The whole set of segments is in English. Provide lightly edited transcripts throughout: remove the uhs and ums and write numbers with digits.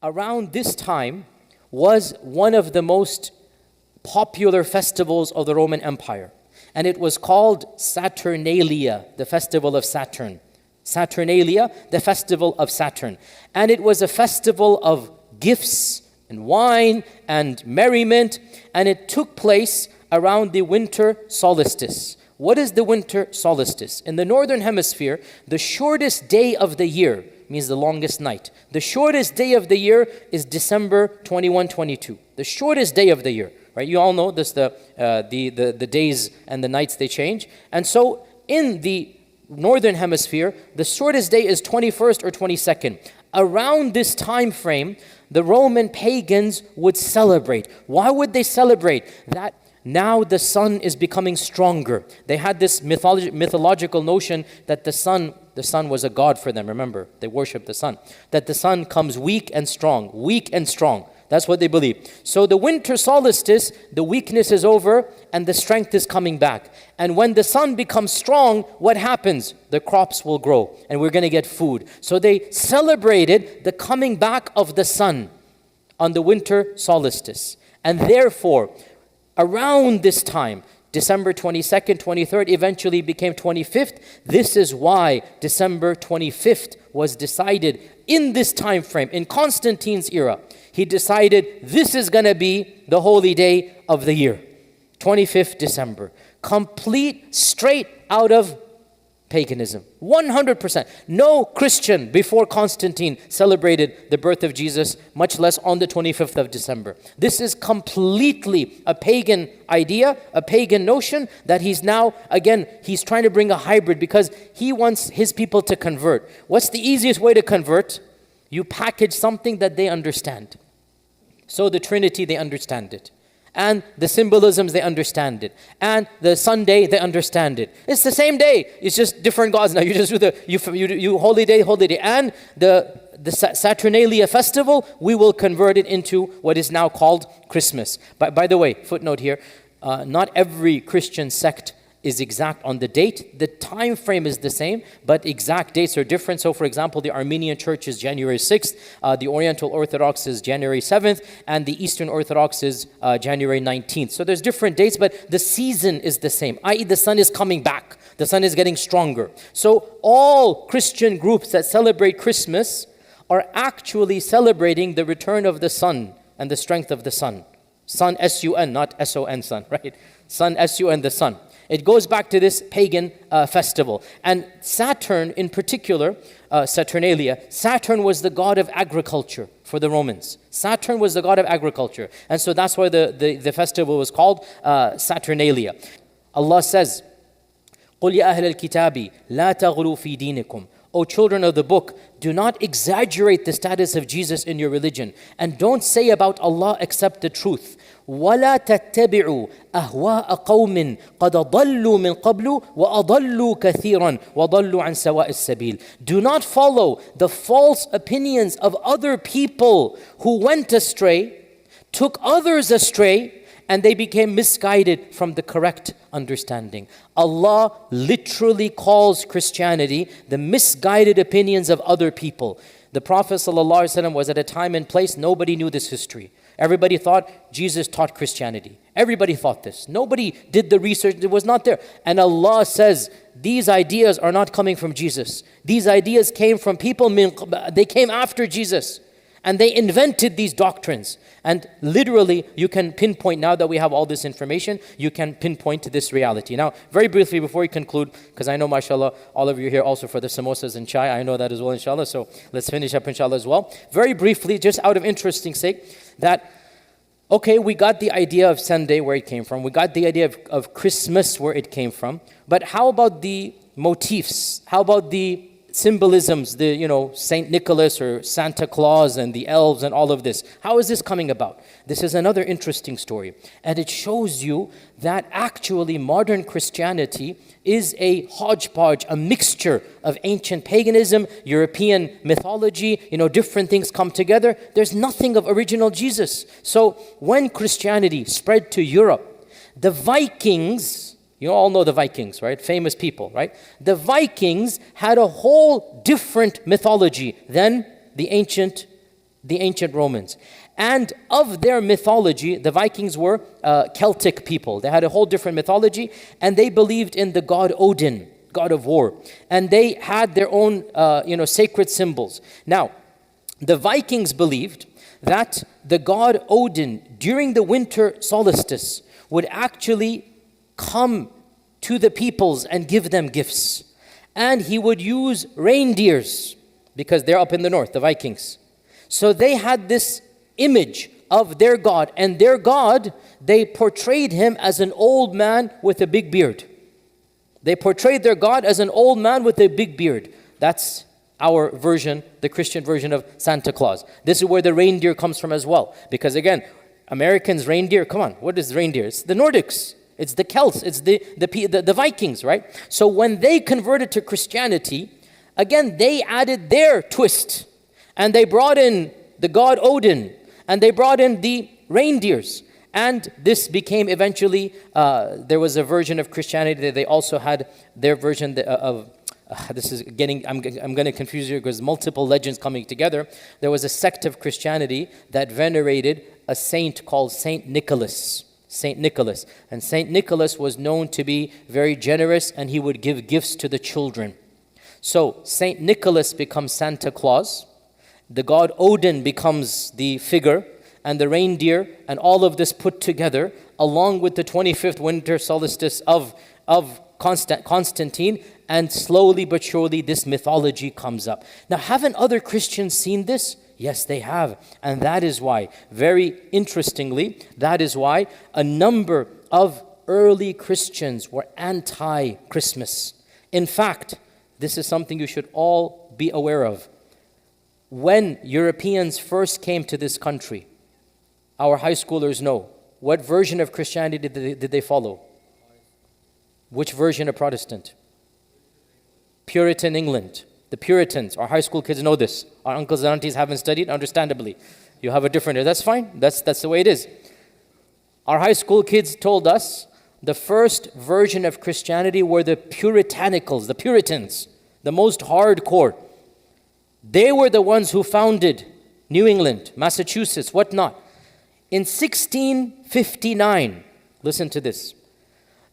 around this time was one of the most popular festivals of the Roman Empire. And it was called Saturnalia, the festival of Saturn. Saturnalia, the festival of Saturn. And it was a festival of gifts and wine and merriment. And it took place around the winter solstice. What is the winter solstice? In the northern hemisphere, the shortest day of the year means the longest night. The shortest day of the year is December 21, 22. The shortest day of the year, right? You all know this, the days and the nights, they change. And so in the northern hemisphere, the shortest day is 21st or 22nd. Around this time frame, the Roman pagans would celebrate. Why would they celebrate? That now the sun is becoming stronger. They had this mythological notion that the sun was a god for them. Remember, they worshiped the sun. That the sun comes weak and strong, weak and strong. That's what they believe. So the winter solstice, the weakness is over and the strength is coming back. And when the sun becomes strong, what happens? The crops will grow and we're going to get food. So they celebrated the coming back of the sun on the winter solstice. And therefore, around this time, December 22nd, 23rd, eventually became 25th. This is why December 25th was decided in this time frame, in Constantine's era. He decided this is going to be the holy day of the year, 25th December. Complete, straight out of paganism, 100%. No Christian before Constantine celebrated the birth of Jesus, much less on the 25th of December. This is completely a pagan idea, a pagan notion that he's now, again, he's trying to bring a hybrid because he wants his people to convert. What's the easiest way to convert? You package something that they understand. So the Trinity, they understand it. And the symbolisms, they understand it. And the Sunday, they understand it. It's the same day. It's just different gods now. You just do you holy day. And the Saturnalia festival, we will convert it into what is now called Christmas. By the way, footnote here, not every Christian sect is exact on the date. The time frame is the same, but exact dates are different. So for example, the Armenian Church is January 6th, the Oriental Orthodox is January 7th, and the Eastern Orthodox is January 19th. So there's different dates, but the season is the same, i.e. the sun is coming back. The sun is getting stronger. So all Christian groups that celebrate Christmas are actually celebrating the return of the sun and the strength of the sun. Sun, S-U-N, not S-O-N, sun, right? Sun, S-U-N, the sun. It goes back to this pagan festival. And Saturn in particular, Saturnalia, Saturn was the god of agriculture for the Romans. Saturn was the god of agriculture. And so that's why the festival was called Saturnalia. Allah says, قُلْ يَا أَهْلَ الْكِتَابِ لَا تَغْلُوا فِي دِينِكُمْ. O children of the book, do not exaggerate the status of Jesus in your religion. And don't say about Allah except the truth. وَلَا تَتَّبِعُوا أَهْوَاءَ قَوْمٍ قَدْ ضَلُّوا مِنْ قَبْلُ وَأَضَلُّوا كَثِيرًا وَضَلُّوا عَنْ سَوَاءِ السَّبِيلِ. Do not follow the false opinions of other people who went astray, took others astray, and they became misguided from the correct understanding. Allah literally calls Christianity the misguided opinions of other people. The Prophet ﷺ was at a time and place, nobody knew this history. Everybody thought Jesus taught Christianity. Everybody thought this. Nobody did the research. It was not there. And Allah says, these ideas are not coming from Jesus. These ideas came from people, they came after Jesus. And they invented these doctrines. And literally, you can pinpoint, now that we have all this information, you can pinpoint to this reality. Now, very briefly before we conclude, because I know, mashallah, all of you are here also for the samosas and chai. I know that as well, inshallah. So let's finish up, inshallah, as well. Very briefly, just out of interesting sake, that, okay, we got the idea of Sunday, where it came from. We got the idea of Christmas, where it came from. But how about the motifs? How about the symbolisms, Saint Nicholas or Santa Claus and the elves and all of this? How is this coming about? This is another interesting story. And it shows you that actually modern Christianity is a hodgepodge, a mixture of ancient paganism, European mythology, different things come together. There's nothing of original Jesus. So when Christianity spread to Europe, the Vikings, you all know the Vikings, right? Famous people, right? The Vikings had a whole different mythology than the ancient the ancient Romans. And of their mythology, the Vikings were Celtic people. They had a whole different mythology, and they believed in the god Odin, god of war. And they had their own sacred symbols. Now, the Vikings believed that the god Odin, during the winter solstice, would actually come to the peoples and give them gifts. And he would use reindeers, because they're up in the north, the Vikings. So they had this image of their God, and their God, they portrayed him as an old man with a big beard. They portrayed their God as an old man with a big beard. That's our version, the Christian version of Santa Claus. This is where the reindeer comes from as well. Because again, Americans, reindeer, come on, what is reindeer? It's the Nordics, it's the Celts, it's the Vikings, right? So when they converted to Christianity, again, they added their twist. And they brought in the god Odin, and they brought in the reindeers. And this became eventually, there was a version of Christianity that they also had their version of, this is getting, I'm going to confuse you because multiple legends coming together. There was a sect of Christianity that venerated a saint called Saint Nicholas. Saint Nicholas. And Saint Nicholas was known to be very generous, and he would give gifts to the children. So Saint Nicholas becomes Santa Claus. The god Odin becomes the figure, and the reindeer, and all of this put together, along with the 25th winter solstice of Constantine, and slowly but surely this mythology comes up. Now, haven't other Christians seen this? Yes, they have. And that is why, very interestingly, that is why a number of early Christians were anti-Christmas. In fact, this is something you should all be aware of. When Europeans first came to this country, our high schoolers know, what version of Christianity did they follow? Which version of Protestant? Puritan England. The Puritans, our high school kids know this. Our uncles and aunties haven't studied, understandably. You have a different, that's fine, that's the way it is. Our high school kids told us the first version of Christianity were the Puritanicals, the Puritans, the most hardcore. They were the ones who founded New England, Massachusetts, whatnot. In 1659, listen to this,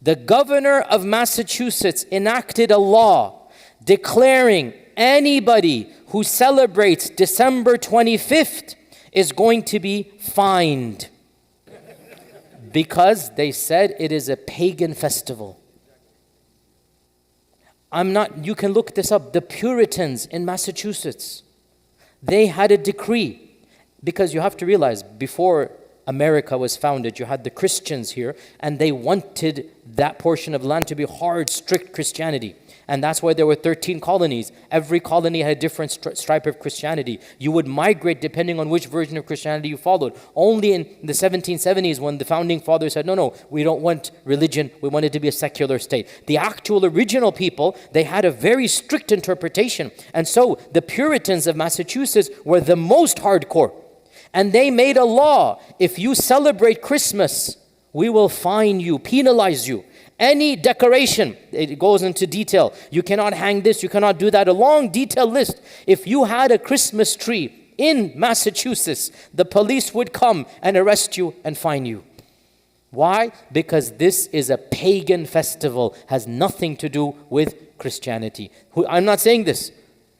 the governor of Massachusetts enacted a law declaring anybody who celebrates December 25th is going to be fined because they said it is a pagan festival. You can look this up. The Puritans in Massachusetts, they had a decree, because you have to realize before America was founded, you had the Christians here, and they wanted that portion of land to be hard, strict Christianity. And that's why there were 13 colonies. Every colony had a different stripe of Christianity. You would migrate depending on which version of Christianity you followed. Only in the 1770s, when the founding fathers said, no, we don't want religion, we want it to be a secular state. The actual original people, they had a very strict interpretation. And so the Puritans of Massachusetts were the most hardcore. And they made a law, if you celebrate Christmas, we will fine you, penalize you. Any decoration, it goes into detail. You cannot hang this, you cannot do that. A long detailed list. If you had a Christmas tree in Massachusetts, the police would come and arrest you and fine you. Why? Because this is a pagan festival, has nothing to do with Christianity. I'm not saying this.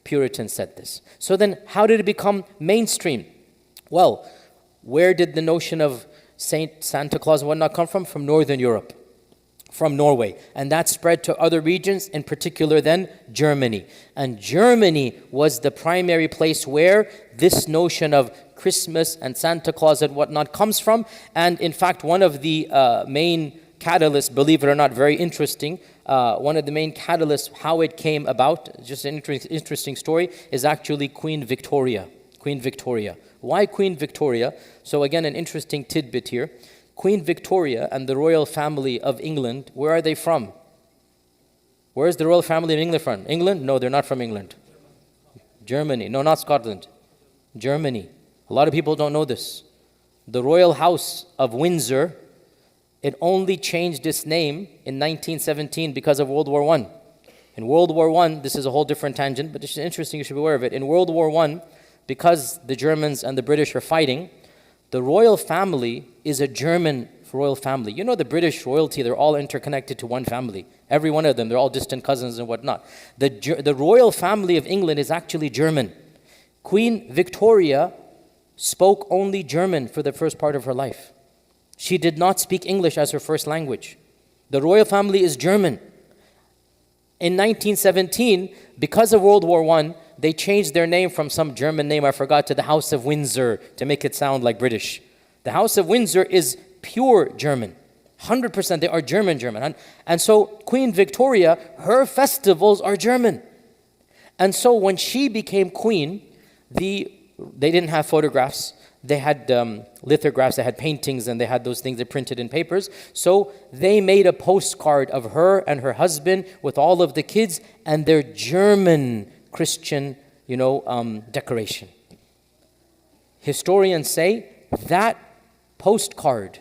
Puritans said this. So then how did it become mainstream? Well, where did the notion of Santa Claus and whatnot come from? From Northern Europe, from Norway. And that spread to other regions, in particular then Germany. And Germany was the primary place where this notion of Christmas and Santa Claus and whatnot comes from. And in fact, one of the main catalysts, believe it or not, very interesting, one of the main catalysts, how it came about, just an interesting story, is actually Queen Victoria. Queen Victoria. Why Queen Victoria? So again, an interesting tidbit here. Queen Victoria and the royal family of England, where are they from? Where is the royal family of England from? England? No, they're not from England. Germany. No, not Scotland. Germany. A lot of people don't know this. The royal house of Windsor, it only changed its name in 1917 because of World War I. In World War I, this is a whole different tangent, but it's interesting, you should be aware of it. In World War I, because the Germans and the British are fighting, the royal family is a German royal family. You know the British royalty, they're all interconnected to one family. Every one of them, they're all distant cousins and whatnot. The royal family of England is actually German. Queen Victoria spoke only German for the first part of her life. She did not speak English as her first language. The royal family is German. In 1917, because of World War I, they changed their name from some German name, I forgot, to the House of Windsor to make it sound like British. The House of Windsor is pure German. 100%, they are German. And so Queen Victoria, her festivals are German. And so when she became queen, they didn't have photographs. They had lithographs, they had paintings, and they had those things they printed in papers. So they made a postcard of her and her husband with all of the kids and their German Christian, decoration. Historians say that postcard,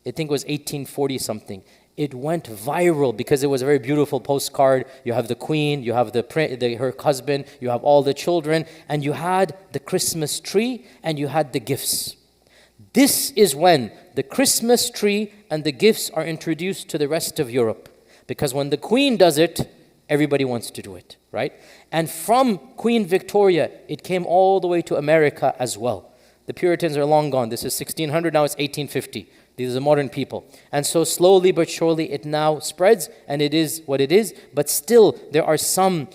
I think it was 1840 something, it went viral because it was a very beautiful postcard. You have the queen, you have her husband, you have all the children, and you had the Christmas tree and you had the gifts. This is when the Christmas tree and the gifts are introduced to the rest of Europe. Because when the queen does it, everybody wants to do it, right? And from Queen Victoria, it came all the way to America as well. The Puritans are long gone. This is 1600, now it's 1850. These are modern people. And so slowly but surely it now spreads, and it is what it is. But still, there are some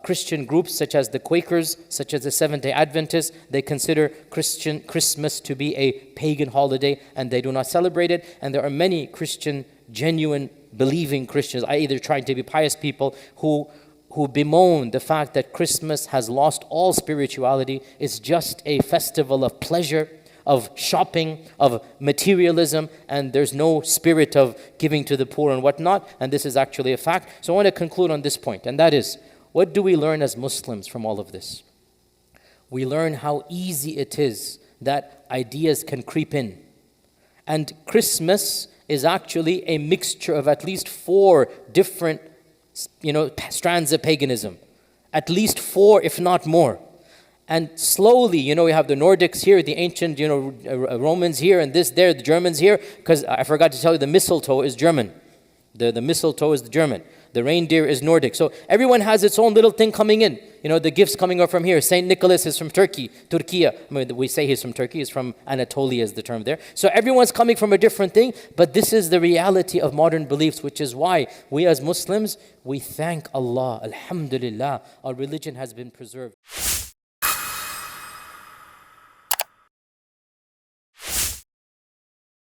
Christian groups, such as the Quakers, such as the Seventh-day Adventists. They consider Christmas to be a pagan holiday, and they do not celebrate it. And there are many Christian, genuine, believing Christians, i.e. they're trying to be pious people, who bemoan the fact that Christmas has lost all spirituality. It's just a festival of pleasure, of shopping, of materialism, and there's no spirit of giving to the poor and whatnot, and this is actually a fact. So I want to conclude on this point, and that is, what do we learn as Muslims from all of this? We learn how easy it is that ideas can creep in. And Christmas is actually a mixture of at least 4 different strands of paganism. At least 4, if not more. And slowly, we have the Nordics here, the ancient, Romans here, and this there, the Germans here. Because I forgot to tell you, the mistletoe is German. The mistletoe is German. The reindeer is Nordic. So everyone has its own little thing coming in. The gifts coming up from here. Saint Nicholas is from Turkey, Turkiya. We say he's from Turkey. He's from Anatolia is the term there. So everyone's coming from a different thing. But this is the reality of modern beliefs, which is why we as Muslims, we thank Allah. Alhamdulillah, our religion has been preserved.